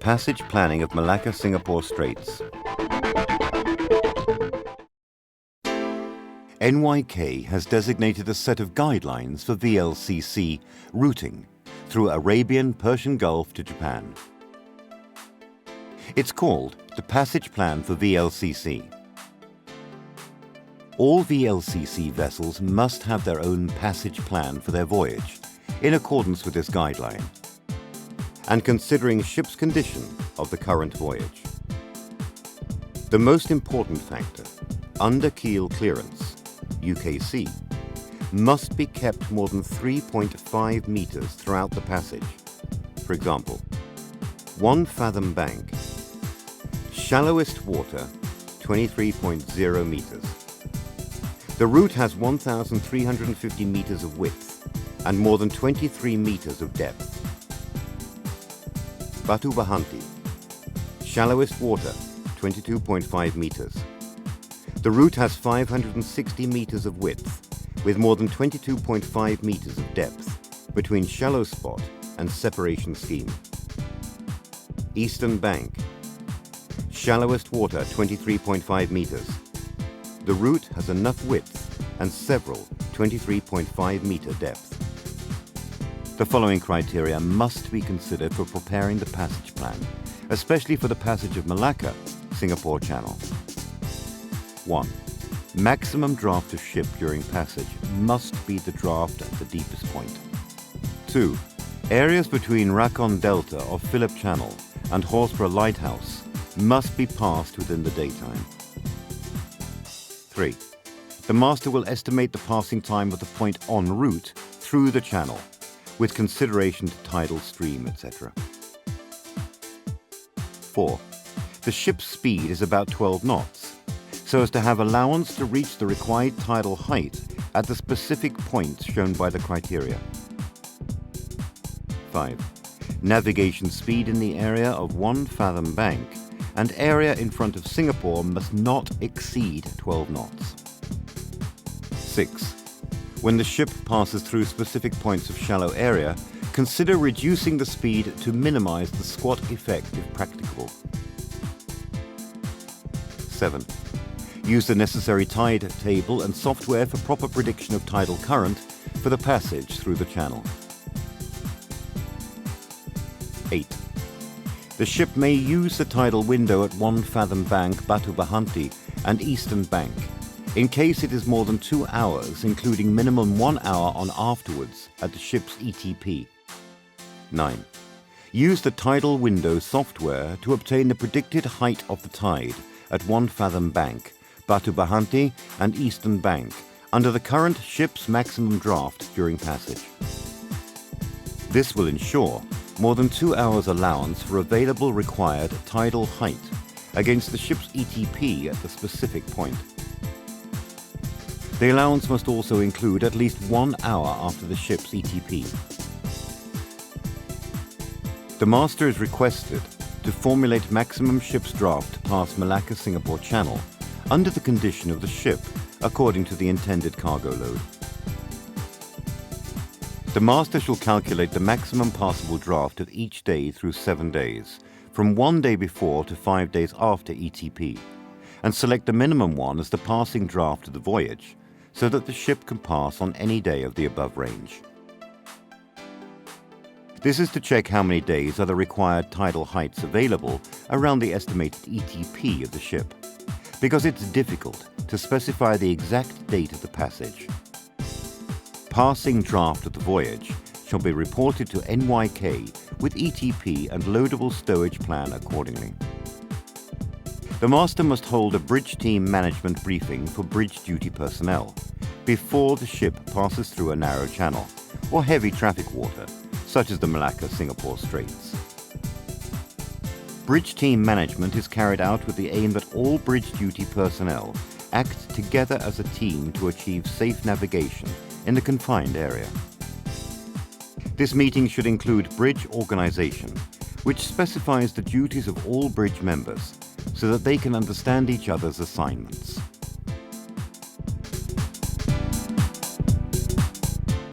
Passage planning of Malacca-Singapore Straits. NYK has designated a set of guidelines for VLCC routing through Arabian Persian Gulf to Japan. It's called the Passage Plan for VLCC. All VLCC vessels must have their own passage plan for their voyage, in accordance with this guideline, and considering ship's condition of the current voyage. The most important factor, under keel clearance, UKC, must be kept more than 3.5 meters throughout the passage. For example, 1 fathom bank, shallowest water, 23.0 meters. The route has 1,350 meters of width and more than 23 meters of depth. Batu Bahanti, shallowest water, 22.5 meters. The route has 560 meters of width with more than 22.5 meters of depth between shallow spot and separation scheme. Eastern Bank, shallowest water, 23.5 meters. The route has enough width and several 23.5 meter depth. The following criteria must be considered for preparing the passage plan, especially for the passage of Malacca, Singapore Channel. 1. Maximum draft of ship during passage must be the draft at the deepest point. 2. Areas between Rakon Delta of Phillip Channel and Horsburgh Lighthouse must be passed within the daytime. 3. The master will estimate the passing time of the point en route through the channel, with consideration to tidal stream, etc. 4. The ship's speed is about 12 knots, so as to have allowance to reach the required tidal height at the specific points shown by the criteria. 5. Navigation speed in the area of 1 fathom bank and area in front of Singapore must not exceed 12 knots. 6. When the ship passes through specific points of shallow area, consider reducing the speed to minimize the squat effect if practicable. 7. Use the necessary tide table and software for proper prediction of tidal current for the passage through the channel. 8. The ship may use the tidal window at 1 fathom bank, Batu Bahanti, and Eastern Bank, in case it is more than 2 hours, including minimum 1 hour on afterwards at the ship's ETP. 9. Use the tidal window software to obtain the predicted height of the tide at 1 fathom bank, Batu Bahanti and Eastern Bank, under the current ship's maximum draft during passage. This will ensure more than 2 hours allowance for available required tidal height against the ship's ETP at the specific point. The allowance must also include at least 1 hour after the ship's ETP. The master is requested to formulate maximum ship's draft past Malacca-Singapore Channel under the condition of the ship according to the intended cargo load. The master shall calculate the maximum passable draft of each day through 7 days, from 1 day before to 5 days after ETP, and select the minimum one as the passing draft of the voyage, so that the ship can pass on any day of the above range. This is to check how many days are the required tidal heights available around the estimated ETP of the ship, because it's difficult to specify the exact date of the passage. Passing draft of the voyage shall be reported to NYK with ETP and loadable stowage plan accordingly. The master must hold a bridge team management briefing for bridge duty personnel before the ship passes through a narrow channel or heavy traffic water, such as the Malacca-Singapore Straits. Bridge team management is carried out with the aim that all bridge duty personnel act together as a team to achieve safe navigation in the confined area. This meeting should include bridge organization, which specifies the duties of all bridge members so that they can understand each other's assignments.